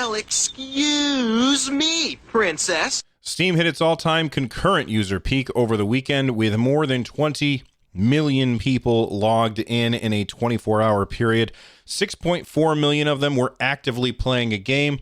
Well, excuse me, princess. Steam hit its all-time concurrent user peak over the weekend with more than 20 million people logged in a 24-hour period. 6.4 million of them were actively playing a game.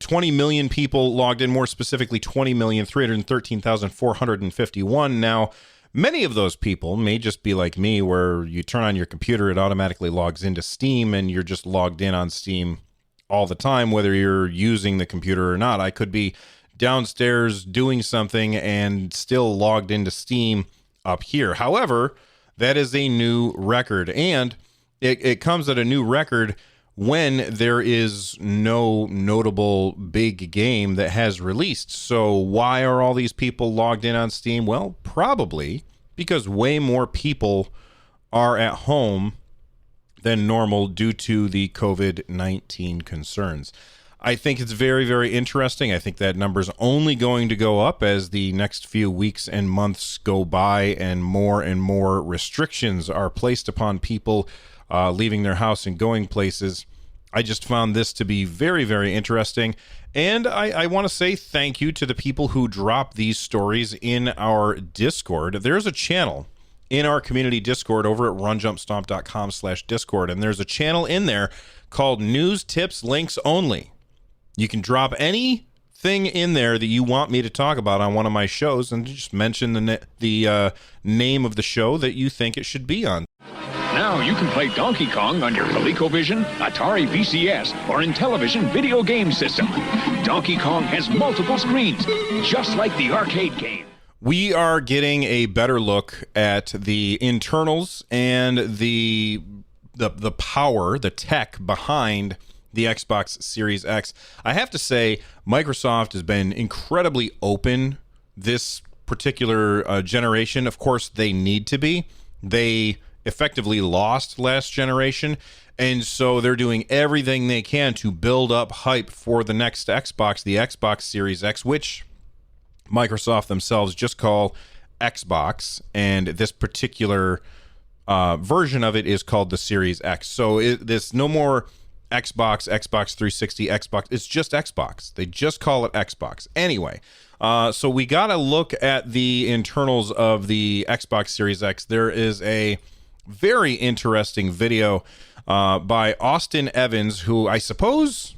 20 million people logged in, more specifically 20,313,451. Now, many of those people may just be like me, where you turn on your computer, it automatically logs into Steam, and you're just logged in on Steam all the time, whether you're using the computer or not. I could be downstairs doing something and still logged into Steam up here. However, that is a new record, and it comes at a new record when there is no notable big game that has released. So why are all these people logged in on Steam? Well, probably because way more people are at home than normal due to the COVID-19 concerns. I think it's very, very interesting. I think that number's only going to go up as the next few weeks and months go by and more restrictions are placed upon people leaving their house and going places. I just found this to be very, very interesting. And I want to say thank you to the people who drop these stories in our Discord. There's a channel in our community Discord over at runjumpstomp.com/Discord. And there's a channel in there called News Tips Links Only. You can drop anything in there that you want me to talk about on one of my shows and just mention the name of the show that you think it should be on. Now you can play Donkey Kong on your ColecoVision, Atari VCS, or Intellivision video game system. Donkey Kong has multiple screens, just like the arcade game. We are getting a better look at the internals and the power, the tech behind the Xbox Series X. I have to say, Microsoft has been incredibly open this particular generation. Of course, they need to be. They effectively lost last generation, and so they're doing everything they can to build up hype for the next Xbox, the Xbox Series X, which Microsoft themselves just call Xbox, and this particular version of it is called the Series X. So there's no more Xbox, Xbox 360, Xbox. It's just Xbox. They just call it Xbox. Anyway, so we got to look at the internals of the Xbox Series X. There is a very interesting video by Austin Evans, who I suppose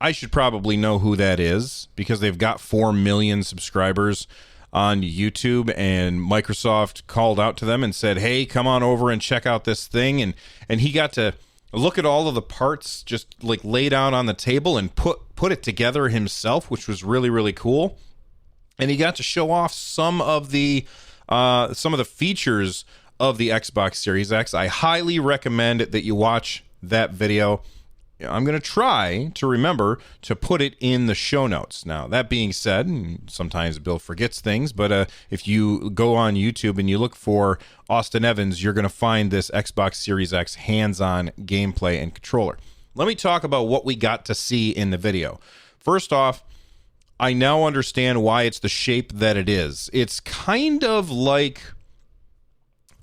I should probably know who that is because they've got 4 million subscribers on YouTube, and Microsoft called out to them and said, hey, come on over and check out this thing. And he got to look at all of the parts just like laid out on the table and put it together himself, which was really, really cool. And he got to show off some of the features of the Xbox Series X. I highly recommend that you watch that video. I'm going to try to remember to put it in the show notes. Now, that being said, sometimes Bill forgets things, but if you go on YouTube and you look for Austin Evans, you're going to find this Xbox Series X hands-on gameplay and controller. Let me talk about what we got to see in the video. First off, I now understand why it's the shape that it is. It's kind of like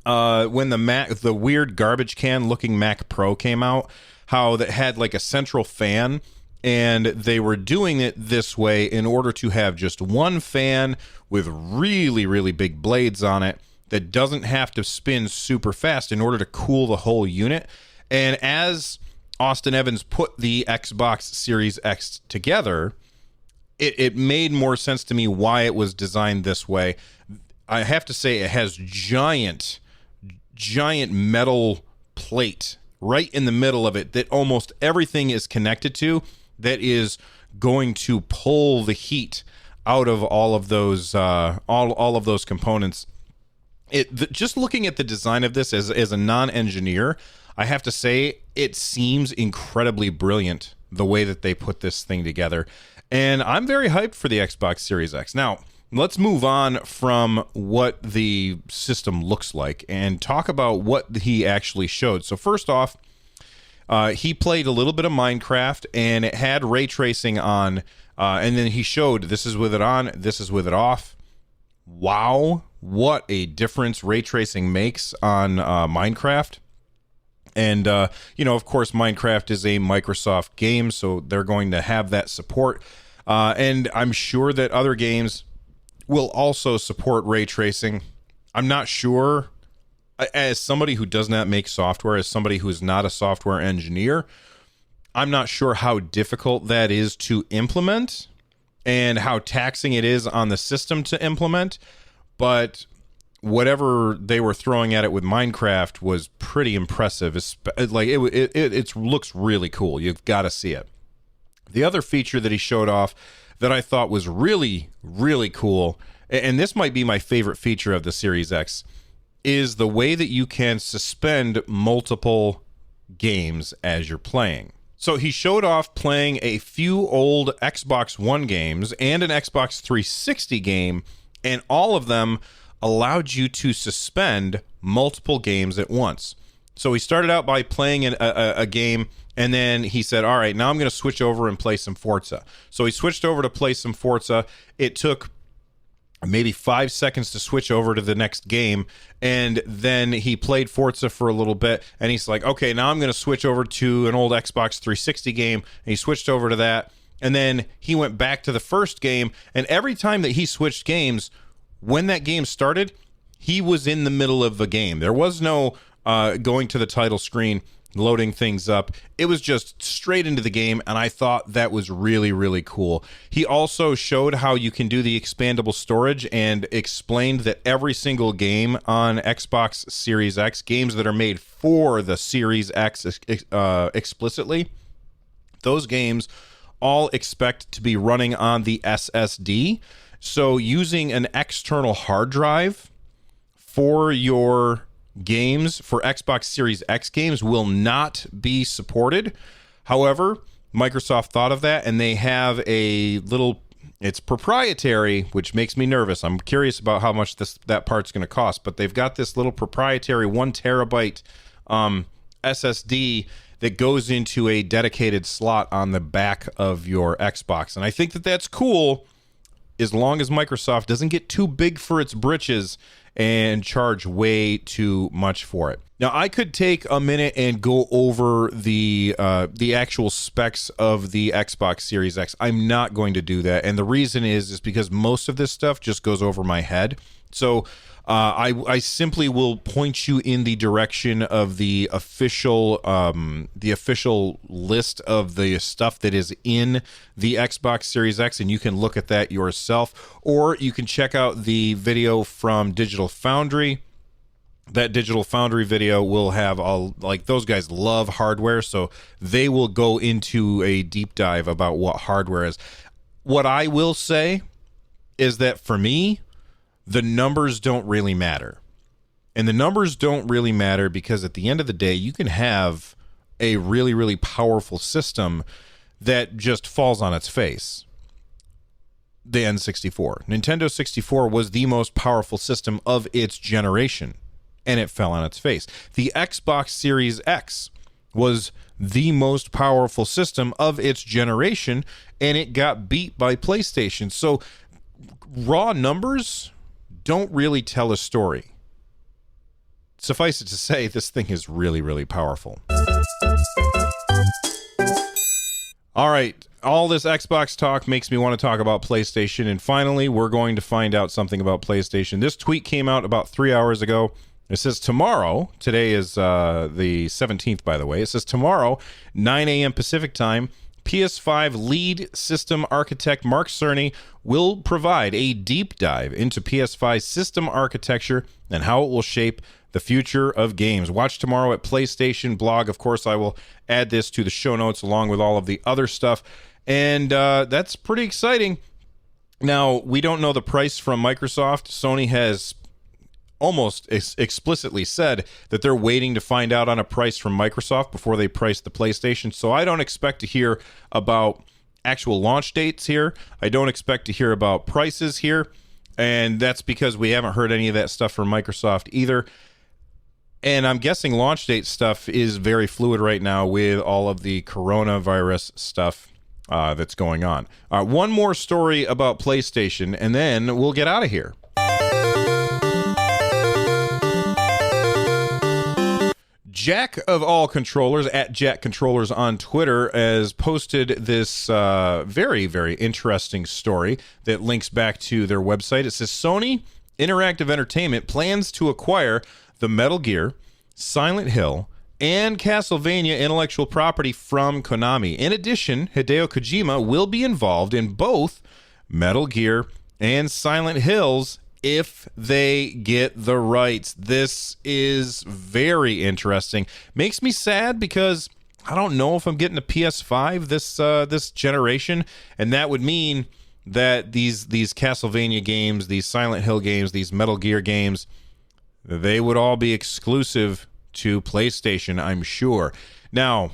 when the weird garbage can looking Mac Pro came out, how that had like a central fan, and they were doing it this way in order to have just one fan with really, really big blades on it that doesn't have to spin super fast in order to cool the whole unit. And as Austin Evans put the Xbox Series X together, it made more sense to me why it was designed this way. I have to say, it has giant metal plate right in the middle of it that almost everything is connected to, that is going to pull the heat out of all of those all of those components. Just looking at the design of this as a non-engineer, I have to say it seems incredibly brilliant the way that they put this thing together, and I'm very hyped for the Xbox Series X. Now, let's move on from what the system looks like and talk about what he actually showed. So first off, he played a little bit of Minecraft, and it had ray tracing on, and then he showed this is with it on, this is with it off. Wow, what a difference ray tracing makes on Minecraft. And, of course, Minecraft is a Microsoft game, so they're going to have that support. And I'm sure that other games will also support ray tracing. I'm not sure, as somebody who does not make software, as somebody who is not a software engineer, I'm not sure how difficult that is to implement and how taxing it is on the system to implement. But whatever they were throwing at it with Minecraft was pretty impressive. It looks really cool. You've got to see it. The other feature that he showed off that I thought was really, really cool, and this might be my favorite feature of the Series X, is the way that you can suspend multiple games as you're playing. So he showed off playing a few old Xbox One games and an Xbox 360 game, and all of them allowed you to suspend multiple games at once. So he started out by playing a game, and then he said, all right, now I'm going to switch over and play some Forza. So he switched over to play some Forza. It took maybe 5 seconds to switch over to the next game, and then he played Forza for a little bit, and he's like, okay, now I'm going to switch over to an old Xbox 360 game, and he switched over to that, and then he went back to the first game, and every time that he switched games, when that game started, he was in the middle of the game. There was no going to the title screen, loading things up. It was just straight into the game, and I thought that was really, really cool. He also showed how you can do the expandable storage and explained that every single game on Xbox Series X, games that are made for the Series X explicitly, those games all expect to be running on the SSD. So using an external hard drive for your games, for Xbox Series X games, will not be supported. However, Microsoft thought of that, and they have a little, it's proprietary, which makes me nervous. I'm curious about how much that part's going to cost, but they've got this little proprietary 1 terabyte SSD that goes into a dedicated slot on the back of your Xbox. And I think that that's cool, as long as Microsoft doesn't get too big for its britches and charge way too much for it. Now, I could take a minute and go over the actual specs of the Xbox Series X. I'm not going to do that, and the reason is because most of this stuff just goes over my head. So I simply will point you in the direction of the official list of the stuff that is in the Xbox Series X, and you can look at that yourself, or you can check out the video from Digital Foundry. That Digital Foundry video will have those guys love hardware, so they will go into a deep dive about what hardware is. What I will say is that for me, the numbers don't really matter. And the numbers don't really matter because at the end of the day, you can have a really, really powerful system that just falls on its face. The N64. Nintendo 64 was the most powerful system of its generation, and it fell on its face. The Xbox Series X was the most powerful system of its generation, and it got beat by PlayStation. So raw numbers don't really tell a story. Suffice it to say, this thing is really, really powerful. All right, all this Xbox talk makes me want to talk about PlayStation, and finally, we're going to find out something about PlayStation. This tweet came out about 3 hours ago. It says tomorrow, today is the 17th, by the way. It says tomorrow, 9 a.m. Pacific time, PS5 lead system architect Mark Cerny will provide a deep dive into PS5 system architecture and how it will shape the future of games. Watch tomorrow at PlayStation blog. Of course, I will add this to the show notes along with all of the other stuff. And that's pretty exciting. Now, we don't know the price from Microsoft. Sony has almost explicitly said that they're waiting to find out on a price from Microsoft before they price the PlayStation. So I don't expect to hear about actual launch dates here. I don't expect to hear about prices here. And that's because we haven't heard any of that stuff from Microsoft either. And I'm guessing launch date stuff is very fluid right now with all of the coronavirus stuff that's going on. One more story about PlayStation, and then we'll get out of here. Jack of all controllers, at Jack Controllers on Twitter, has posted this very, very interesting story that links back to their website. It says Sony Interactive Entertainment plans to acquire the Metal Gear, Silent Hill, and Castlevania intellectual property from Konami. In addition, Hideo Kojima will be involved in both Metal Gear and Silent Hills if they get the rights. This is very interesting. Makes me sad because I don't know if I'm getting a PS5 this generation, and that would mean that these Castlevania games, these Silent Hill games, these Metal Gear games, they would all be exclusive to PlayStation, I'm sure. Now,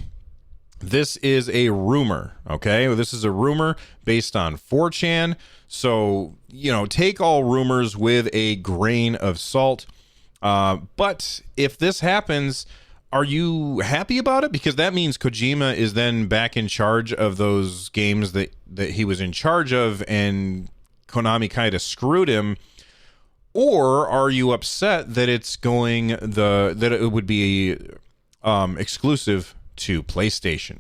this is a rumor, okay? This is a rumor based on 4chan. So, take all rumors with a grain of salt. But if this happens, are you happy about it? Because that means Kojima is then back in charge of those games that he was in charge of, and Konami kind of screwed him. Or are you upset that that it would be exclusive to PlayStation?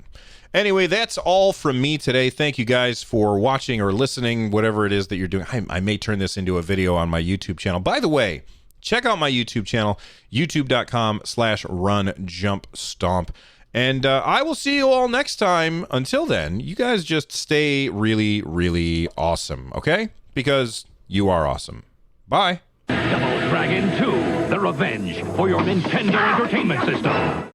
Anyway, that's all from me today. Thank you guys for watching or listening, whatever it is that you're doing. I may turn this into a video on my YouTube channel. By the way, check out my YouTube channel, youtube.com/runjumpstomp. And I will see you all next time. Until then, you guys just stay really, really awesome, okay? Because you are awesome. Bye. Double Dragon 2, The Revenge for your Nintendo Entertainment System.